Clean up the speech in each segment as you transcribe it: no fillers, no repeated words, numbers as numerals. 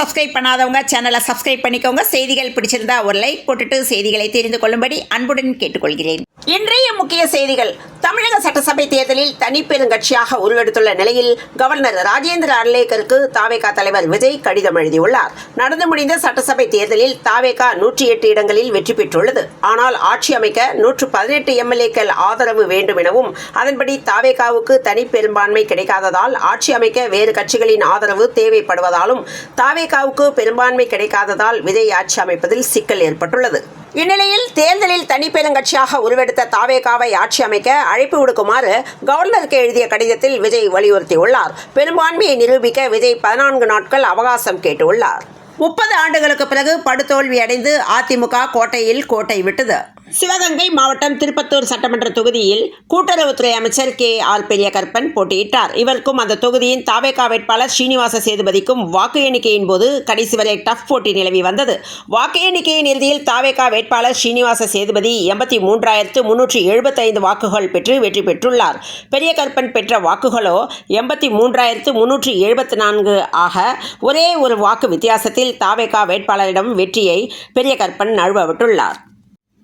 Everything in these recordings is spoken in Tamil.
சப்ஸ்கிரைப் பண்ணாதவங்க சேனலை சப்ஸ்கிரைப் பண்ணிக்கோங்க. செய்திகள் பிடிச்சிருந்தா ஒரு லைக் போட்டுட்டு செய்திகளை தெரிந்து கொள்ளும்படி அன்புடன் கேட்டுக்கொள்கிறேன். இன்றைய முக்கிய செய்திகள். தமிழக சட்டசபை தேர்தலில் தனிப்பெருங்கட்சியாக உருவெடுத்துள்ள நிலையில் கவர்னர் ராஜேந்திர அர்லேக்கருக்கு தாவேகா தலைவர் விஜய் கடிதம் எழுதியுள்ளார். நடந்து முடிந்த சட்டசபை தேர்தலில் தாவேகா 108 இடங்களில் வெற்றி பெற்றுள்ளது. ஆனால் ஆட்சி அமைக்க 118 எம்எல்ஏக்கள் ஆதரவு வேண்டும் எனவும், அதன்படி தாவேகாவுக்கு தனி பெரும்பான்மை கிடைக்காததால் ஆட்சி அமைக்க வேறு கட்சிகளின் ஆதரவு தேவைப்படுவதாலும் தாவேகாவுக்கு பெரும்பான்மை கிடைக்காததால் விஜய் ஆட்சி அமைப்பதில் சிக்கல் ஏற்பட்டுள்ளது. இந்நிலையில் தேர்தலில் தனிப்பெருங்கட்சியாக உருவெடுத்த தாவேகாவை ஆட்சி அமைக்க அழைப்பு விடுக்குமாறு கவர்னருக்கு எழுதிய கடிதத்தில் விஜய் வலியுறுத்தியுள்ளார். பெரும்பான்மையை நிரூபிக்க விஜய் 14 நாட்கள் அவகாசம் கேட்டுள்ளார். 30 ஆண்டுகளுக்கு பிறகு படுதோல்வி அடைந்து அதிமுக கோட்டையில் கோட்டை விட்டது. சிவகங்கை மாவட்டம் திருப்பத்தூர் சட்டமன்ற தொகுதியில் கூட்டுறவுத்துறை அமைச்சர் KR பெரியகருப்பன் போட்டியிட்டார். இவருக்கும் அந்த தொகுதியின் தாவேகா வேட்பாளர் ஸ்ரீனிவாச சேதுபதிக்கும் வாக்கு எண்ணிக்கையின் போது கடைசி வரை டஃப் போட்டி நிலவி வந்தது. வாக்கு எண்ணிக்கையின் இறுதியில் தாவேகா வேட்பாளர் ஸ்ரீனிவாச சேதுபதி 83,375 வாக்குகள் பெற்று வெற்றி பெற்றுள்ளார். பெரியகருப்பன் பெற்ற வாக்குகளோ 83,374 ஆக ஒரே ஒரு வாக்கு வித்தியாசத்தில் தாவேகா வேட்பாளரிடம் வெற்றியை பெரியகருப்பன் நழுவவிட்டுள்ளார்.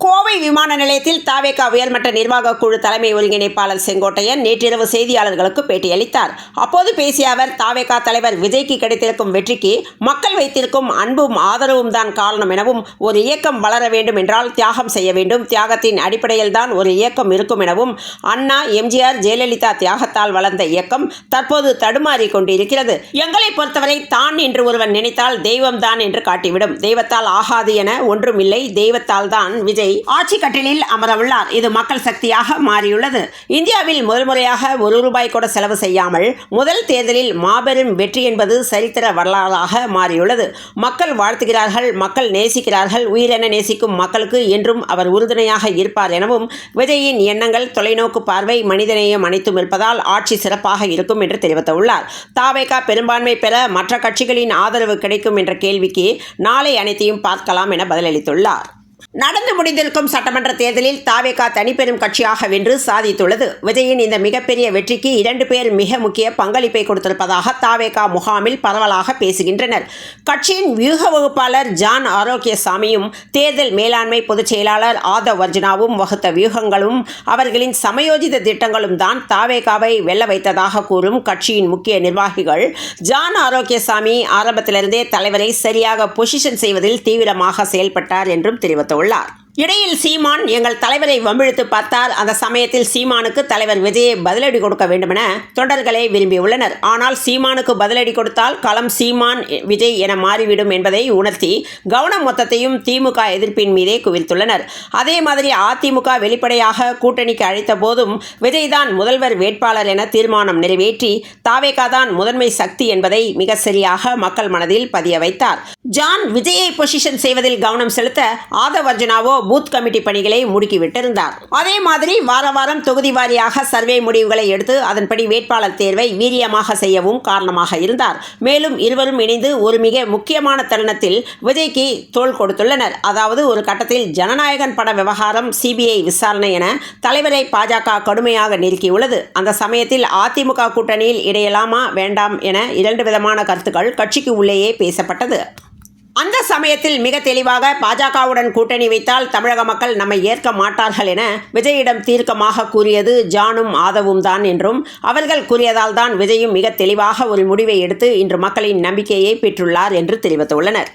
கோவை விமான நிலையத்தில் தாவேகா உயர்மட்ட நிர்வாக குழு தலைமை ஒருங்கிணைப்பாளர் செங்கோட்டையன் நேற்றிரவு செய்தியாளர்களுக்கு பேட்டியளித்தார். அப்போது பேசிய அவர், தாவேகா தலைவர் விஜய்க்கு கிடைத்திருக்கும் வெற்றிக்கு மக்கள் வைத்திருக்கும் அன்பும் ஆதரவும் தான் காரணம் எனவும், ஒரு இயக்கம் வளர வேண்டும் என்றால் தியாகம் செய்ய வேண்டும், தியாகத்தின் அடிப்படையில் தான் ஒரு இயக்கம் இருக்கும் எனவும், அண்ணா, எம்ஜிஆர், ஜெயலலிதா தியாகத்தால் வளர்ந்த இயக்கம் தற்போது தடுமாறி கொண்டிருக்கிறது. எங்களை பொறுத்தவரை தான் என்று ஒருவன் நினைத்தால் தெய்வம் தான் என்று காட்டிவிடும். தெய்வத்தால் ஆகாது என ஒன்றும் இல்லை. தெய்வத்தால் தான் விஜய் ஆட்சி கட்டிலில் அமரவுள்ளார். இது மக்கள் சக்தியாக மாறியுள்ளது. இந்தியாவில் முதல் முறையாக ₹1 கூட செலவு செய்யாமல் முதல் தேர்தலில் மாபெரும் வெற்றி என்பது சரித்திர வரலாறாக மாறியுள்ளது. மக்கள் வாழ்த்துகிறார்கள், மக்கள் நேசிக்கிறார்கள். உயிரென நேசிக்கும் மக்களுக்கு என்றும் அவர் உறுதுணையாக இருப்பார் எனவும், விஜயின் எண்ணங்கள், தொலைநோக்கு பார்வை, மனிதநேயம் அனைத்தும் இருப்பதால் ஆட்சி சிறப்பாக இருக்கும் என்று தெரிவித்துள்ளார். தாவேகா பெரும்பான்மை பெற மற்ற கட்சிகளின் ஆதரவு கிடைக்கும் என்ற கேள்விக்கு நாளை அனைத்தையும் பார்க்கலாம் என பதிலளித்துள்ளார். நடந்து முடிந்திருக்கும் சட்டமன்ற தேர்தலில் தாவேகா தனிப்பெரும் கட்சியாக வென்று சாதித்துள்ளது. விஜயின் இந்த மிகப்பெரிய வெற்றிக்கு 2 பேர் மிக முக்கிய பங்களிப்பை கொடுத்திருப்பதாக தாவேகா முகாமில் பரவலாக பேசுகின்றனர். கட்சியின் வியூக வகுப்பாளர் ஜான் ஆரோக்கியசாமியும் தேர்தல் மேலாண்மை பொதுச் செயலாளர் ஆதவ் அர்ஜுனாவும் வகுத்த வியூகங்களும் அவர்களின் சமயோஜித திட்டங்களும் தான் தாவேகாவை வெல்ல வைத்ததாக கூறும் கட்சியின் முக்கிய நிர்வாகிகள், ஜான் ஆரோக்கியசாமி ஆரம்பத்திலிருந்தே தலைவரை சரியாக பொசிஷன் செய்வதில் தீவிரமாக செயல்பட்டார் என்றும் தெரிவித்துள்ளார். இடையில் சீமான் எங்கள் தலைவரை வம்பிழுத்து பார்த்தார். அந்த சமயத்தில் சீமானுக்கு தலைவர் விஜயை பதிலடி கொடுக்க வேண்டுமென தொண்டர்களே விரும்பியுள்ளனர். ஆனால் சீமானுக்கு பதிலடி கொடுத்தால் களம் சீமான் விஜய் என மாறிவிடும் என்பதை உணர்த்தி கவனம் மொத்தத்தையும் திமுக எதிர்ப்பின் மீதே குவித்துள்ளனர். அதே மாதிரி அதிமுக வெளிப்படையாக கூட்டணிக்கு அழைத்த போதும் விஜய் தான் முதல்வர் வேட்பாளர் என தீர்மானம் நிறைவேற்றி தாவேகா தான் முதன்மை சக்தி என்பதை மிக சரியாக மக்கள் மனதில் பதிய வைத்தார். ஜான் விஜயை பொசிஷன் செய்வதில் கவனம் செலுத்த ஆதவ் அர்ஜுனாவோ பூத் கமிட்டி பணிகளை முடுக்கிவிட்டிருந்தார். அதே மாதிரி வார வாரம் தொகுதி வாரியாக சர்வே முடிவுகளை எடுத்து அதன்படி வேட்பாளர் தேர்வை வீரியமாக செய்யவும் காரணமாக இருந்தார். மேலும் இருவரும் இணைந்து ஒரு மிக முக்கியமான தருணத்தில் விஜய்க்கு தோள் கொடுத்துள்ளனர். அதாவது ஒரு கட்டத்தில் ஜனநாயகன் பட விவகாரம், CBI விசாரணை என தலைவரை பாஜக கடுமையாக நெருக்கியுள்ளது. அந்த சமயத்தில் அதிமுக கூட்டணியில் இடையலாமா வேண்டாம் என 2 விதமான கருத்துக்கள் கட்சிக்கு உள்ளேயே பேசப்பட்டது. அந்த சமயத்தில் மிக தெளிவாக பாஜகவுடன் கூட்டணி வைத்தால் தமிழக மக்கள் நம்மை ஏற்க மாட்டார்கள் என விஜயிடம் தீர்க்கமாக கூறியது ஜானும் ஆதவும் தான் என்றும், அவர்கள் கூறியதால் தான் விஜயும் மிக தெளிவாக ஒரு முடிவை எடுத்து இன்று மக்களின் நம்பிக்கையை பெற்றுள்ளார் என்று தெரிவித்துள்ளனர்.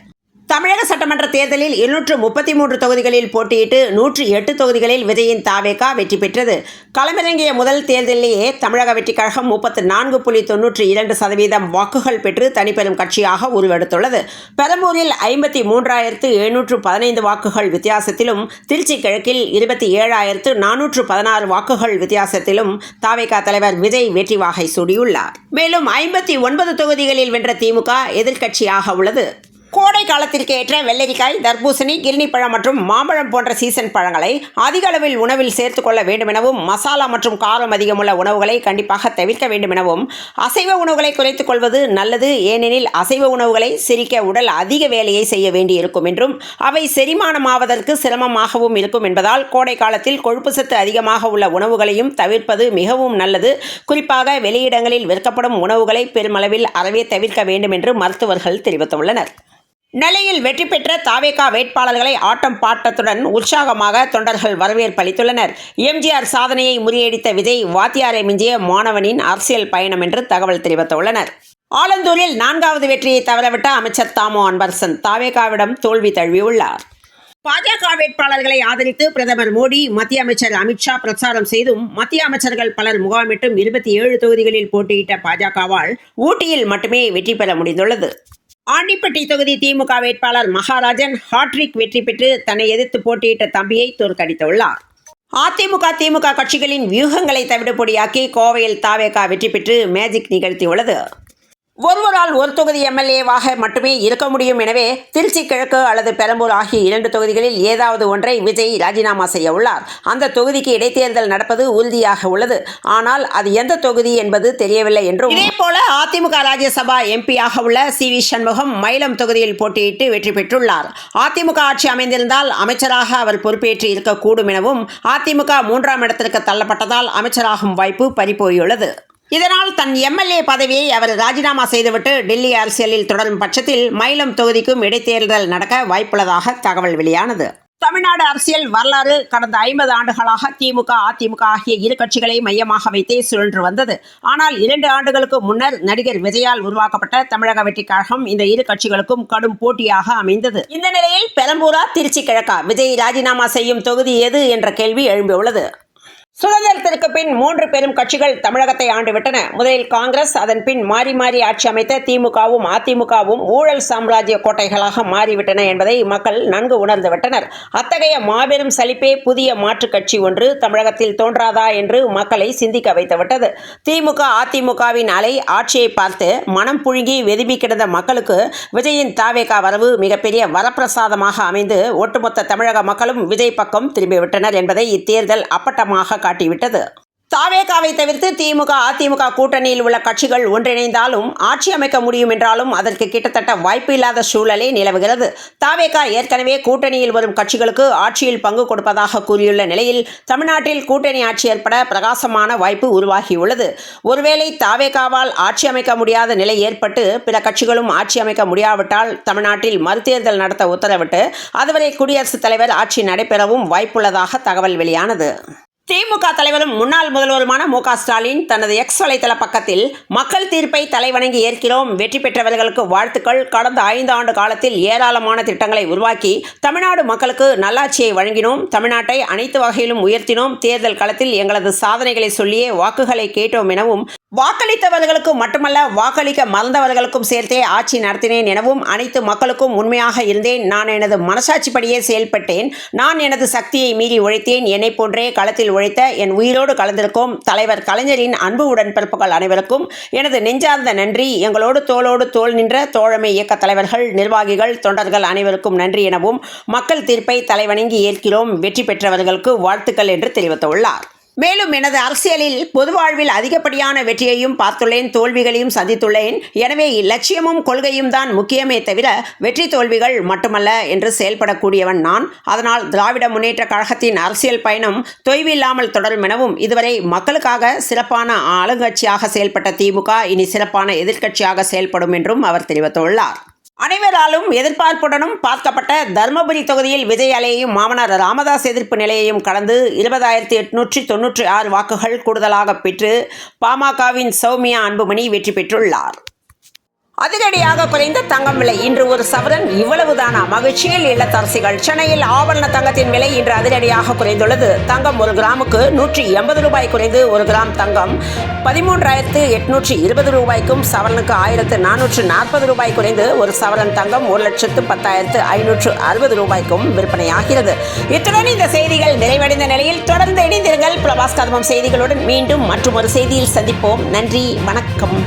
தமிழக சட்டமன்ற தேர்தலில் 233 தொகுதிகளில் போட்டியிட்டு 108 தொகுதிகளில் விஜயின் தாவேகா வெற்றி பெற்றது. களமிறங்கிய முதல் தேர்தலிலேயே தமிழக வெற்றிக் கழகம் 34.92% வாக்குகள் பெற்று தனிப்பெரும் கட்சியாக உருவெடுத்துள்ளது. பெரம்பூரில் 53,715 வாக்குகள் வித்தியாசத்திலும், திருச்சி கிழக்கில் 27,416 வாக்குகள் வித்தியாசத்திலும் தாவேகா தலைவர் விஜய் வெற்றி வாகை சூடியுள்ளார். மேலும் 59 தொகுதிகளில் வென்ற திமுக எதிர்க்கட்சியாக உள்ளது. கோடை காலத்திற்கு ஏற்ற வெள்ளரிக்காய், தர்பூசணி, கிர்னி பழம் மற்றும் மாம்பழம் போன்ற சீசன் பழங்களை அதிக அளவில் உணவில் சேர்த்துக் கொள்ள வேண்டும் எனவும், மசாலா மற்றும் காரம் அதிகமுள்ள உணவுகளை கண்டிப்பாக தவிர்க்க வேண்டும் எனவும், அசைவ உணவுகளை குறைத்துக் கொள்வது நல்லது. ஏனெனில் அசைவ உணவுகளை செரிக்க உடல் அதிக வேலையை செய்ய வேண்டியிருக்கும் என்றும், அவை செரிமானமாவதற்கு சிரமமாகவும் இருக்கும் என்பதால் கோடை காலத்தில் கொழுப்பு சத்து அதிகமாக உள்ள உணவுகளையும் தவிர்ப்பது மிகவும் நல்லது. குறிப்பாக வெளியிடங்களில் விற்கப்படும் உணவுகளை பெருமளவில் அறவே தவிர்க்க வேண்டும் என்று மருத்துவர்கள் தெரிவித்துள்ளனர். நெல்லையில் வெற்றி பெற்ற தாவேகா வேட்பாளர்களை ஆட்டம் பாட்டத்துடன் உற்சாகமாக தொண்டர்கள் வரவேற்பு அளித்துள்ளனர். எம்ஜிஆர் சாதனையை முறியடித்த விஜய் வாத்தியாரை மிஞ்சிய மாணவனின் அரசியல் பயணம் என்று தகவல் தெரிவித்துள்ளனர். ஆலந்தூரில் 4வது வெற்றியை தவறவிட்ட அமைச்சர் தாமோ அன்பரசன் தாவேகாவிடம் தோல்வி தழுவியுள்ளார். பாஜக வேட்பாளர்களை ஆதரித்து பிரதமர் மோடி, மத்திய அமைச்சர் அமித்ஷா பிரச்சாரம் செய்தும், மத்திய அமைச்சர்கள் பலர் முகாமிட்டும் 27 தொகுதிகளில் போட்டியிட்ட பாஜகவால் ஊட்டியில் மட்டுமே வெற்றி பெற முடிந்துள்ளது. ஆண்டிப்பட்டி தொகுதி திமுக வேட்பாளர் மகாராஜன் ஹாட்ரிக் வெற்றி பெற்று தன்னை எதிர்த்து போட்டியிட்ட தம்பியை தோற்கடித்துள்ளார். அதிமுக, திமுக கட்சிகளின் வியூகங்களை தவிடுபொடியாக்கி கோவையில் தாவேகா வெற்றி பெற்று மேஜிக் நிகழ்த்தியுள்ளது. ஒருவரால் ஒரு தொகுதி எம்எல்ஏவாக மட்டுமே இருக்க முடியும். எனவே திருச்சி கிழக்கு அல்லது பெரம்பூர் ஆகிய 2 தொகுதிகளில் ஏதாவது ஒன்றை விஜய் ராஜினாமா செய்ய உள்ளார். அந்த தொகுதிக்கு இடைத்தேர்தல் நடப்பது உறுதியாக உள்ளது. ஆனால் அது எந்த தொகுதி என்பது தெரியவில்லை என்றும், இதேபோல அதிமுக ராஜ்யசபா எம்பியாக உள்ள சி.வி. சண்முகம் மயிலம் தொகுதியில் போட்டியிட்டு வெற்றி பெற்றுள்ளார். அதிமுக ஆட்சி அமைந்திருந்தால் அமைச்சராக அவர் பொறுப்பேற்று இருக்கக்கூடும் எனவும், அதிமுக 3ஆம் இடத்திற்கு தள்ளப்பட்டதால் அமைச்சராகும் வாய்ப்பு பறிபோயுள்ளது. இதனால் தன் எம்எல்ஏ பதவியை அவர் ராஜினாமா செய்துவிட்டு டெல்லி அரசியலில் தொடரும் பட்சத்தில் மயிலம் தொகுதிக்கும் இடைத்தேர்தல் நடக்க வாய்ப்புள்ளதாக தகவல் வெளியானது. தமிழ்நாடு அரசியல் வரலாறு கடந்த 50 ஆண்டுகளாக திமுக, அதிமுக ஆகிய இரு கட்சிகளை மையமாக வைத்தே சுழன்று வந்தது. ஆனால் 2 ஆண்டுகளுக்கு முன்னர் நடிகர் விஜயால் உருவாக்கப்பட்ட தமிழக வெற்றிக் கழகம் இந்த இரு கட்சிகளுக்கும் கடும் போட்டியாக அமைந்தது. இந்த நிலையில் பெரம்பூரா, திருச்சி கிழக்கா, விஜய் ராஜினாமா செய்யும் தொகுதி எது என்ற கேள்வி எழும்பியுள்ளது. சுதந்திரத்திற்கு பின் 3 பெரும் கட்சிகள் தமிழகத்தை ஆண்டுவிட்டன. முதலில் காங்கிரஸ், அதன் பின் மாறி மாறி ஆட்சி அமைத்த திமுகவும் அதிமுகவும் ஊழல் சாம்ராஜ்ய கோட்டைகளாக மாறிவிட்டன என்பதை மக்கள் நன்கு உணர்ந்துவிட்டனர். அத்தகைய மாபெரும் சலிப்பே புதிய மாற்றுக் கட்சி ஒன்று தமிழகத்தில் தோன்றாதா என்று மக்களை சிந்திக்க வைத்துவிட்டது. திமுக, அதிமுகவின் அலை ஆட்சியை பார்த்து மனம் புழுங்கி வெதும்பி கிடந்த மக்களுக்கு விஜயின் தாவேகா வரவு மிகப்பெரிய வரப்பிரசாதமாக அமைந்து ஒட்டுமொத்த தமிழக மக்களும் விஜய் பக்கம் திரும்பிவிட்டனர் என்பதை இத்தேர்தல் அப்பட்டமாக காட்டிவிட்டது. தாவேகாவை தவிர்த்து திமுக, அதிமுக கூட்டணியில் உள்ள கட்சிகள் ஒன்றிணைந்தாலும் ஆட்சி அமைக்க முடியும் என்றாலும் அதற்கு கிட்டத்தட்ட வாய்ப்பு இல்லாத சூழலே நிலவுகிறது. தாவேகா ஏற்கனவே கூட்டணியில் வரும் கட்சிகளுக்கு ஆட்சியில் பங்கு கொடுப்பதாக கூறியுள்ள நிலையில் தமிழ்நாட்டில் கூட்டணி ஆட்சி ஏற்பட பிரகாசமான வாய்ப்பு உருவாகியுள்ளது. ஒருவேளை தாவேகாவால் ஆட்சி அமைக்க முடியாத நிலை ஏற்பட்டு பிற கட்சிகளும் ஆட்சி அமைக்க முடியாவிட்டால் தமிழ்நாட்டில் மறுதேர்தல் நடத்த உத்தரவிட்டு அதுவரை குடியரசுத் தலைவர் ஆட்சி நடைபெறவும் வாய்ப்புள்ளதாக தகவல் வெளியானது. திமுக தலைவரும் முன்னாள் முதல்வருமான மு.க. ஸ்டாலின் தனது எக்ஸ் வலைதள பக்கத்தில் மக்கள் தீர்ப்பை தலைவணங்கி ஏற்கிறோம், வெற்றி பெற்றவர்களுக்கு வாழ்த்துக்கள், கடந்த 5 ஆண்டு காலத்தில் ஏராளமான திட்டங்களை உருவாக்கி தமிழ்நாடு மக்களுக்கு நல்லாட்சியை வழங்கினோம், தமிழ்நாட்டை அனைத்து வகையிலும் உயர்த்தினோம், தேர்தல் களத்தில் எங்களது சாதனைகளை சொல்லியே வாக்குகளை கேட்டோம் எனவும், வாக்களித்தவர்களுக்கு மட்டுமல்ல வாக்களிக்க மறந்தவர்களுக்கும் சேர்த்தே ஆட்சி நடத்தினேன் எனவும், அனைத்து மக்களுக்கும் உண்மையாக இருந்தேன், நான் எனது மனசாட்சிப்படியே செயல்பட்டேன், நான் எனது சக்தியை மீறி உழைத்தேன், என்னை போன்றே களத்தில் உழைத்த என் உயிரோடு கலந்திருக்கும் தலைவர் கலைஞரின் அன்பு உடன்பிறப்புகள் அனைவருக்கும் எனது நெஞ்சார்ந்த நன்றி, எங்களோடு தோளோடு தோள் நின்ற தோழமை இயக்க தலைவர்கள், நிர்வாகிகள், தொண்டர்கள் அனைவருக்கும் நன்றி எனவும் மக்கள் தீர்ப்பை தலைவணங்கி ஏற்கிறோம், வெற்றி பெற்றவர்களுக்கு வாழ்த்துக்கள் என்று தெரிவித்துள்ளார். மேலும் எனது அரசியலில் பொது வாழ்வில் அதிகப்படியான வெற்றியையும் பார்த்துள்ளேன், தோல்விகளையும் சந்தித்துள்ளேன். எனவே லட்சியமும் கொள்கையும் தான் முக்கியமே தவிர வெற்றி தோல்விகள் மட்டுமல்ல என்று செயல்படக்கூடியவன் நான். அதனால் திராவிட முன்னேற்ற கழகத்தின் அரசியல் பயணம் தொய்வில்லாமல் தொடரும் எனவும், இதுவரை மக்களுக்காக சிறப்பான ஆளுங்கட்சியாக செயல்பட்ட திமுக இனி சிறப்பான எதிர்க்கட்சியாக செயல்படும் என்றும் அவர் தெரிவித்துள்ளார். அனைவராலும் எதிர்பார்ப்புடனும் பார்க்கப்பட்ட தருமபுரி தொகுதியில் விஜய் அலையையும் மாமனார் ராமதாஸ் எதிர்ப்பு நிலையையும் கடந்து 20,896 வாக்குகள் கூடுதலாக பெற்று பாமகவின் சௌமியா அன்புமணி வெற்றி பெற்றுள்ளார். அதிரடியாக குறைந்த தங்கம் விலை, இன்று ஒரு சவரன் இவ்வளவுதானா? மகிழ்ச்சியில் இல்லத்தரசிகள். சென்னையில் ஆபரண தங்கத்தின் விலை இன்று அதிரடியாக குறைந்துள்ளது. தங்கம் 1 கிராமுக்கு 180 ரூபாய் குறைந்து 1 கிராம் தங்கம் 13,820 ரூபாய்க்கும், சவரனுக்கு 1,440 ரூபாய் குறைந்து ஒரு சவரன் தங்கம் 1,10,560 ரூபாய்க்கும் விற்பனையாகிறது. இத்துடன் இந்த செய்திகள் நிறைவடைந்த நிலையில் தொடர்ந்து இணைந்திருங்கள் பிரபாஸ் கதம்பம் செய்திகளுடன். மீண்டும் மற்றும் ஒரு செய்தியில் சந்திப்போம். நன்றி, வணக்கம்.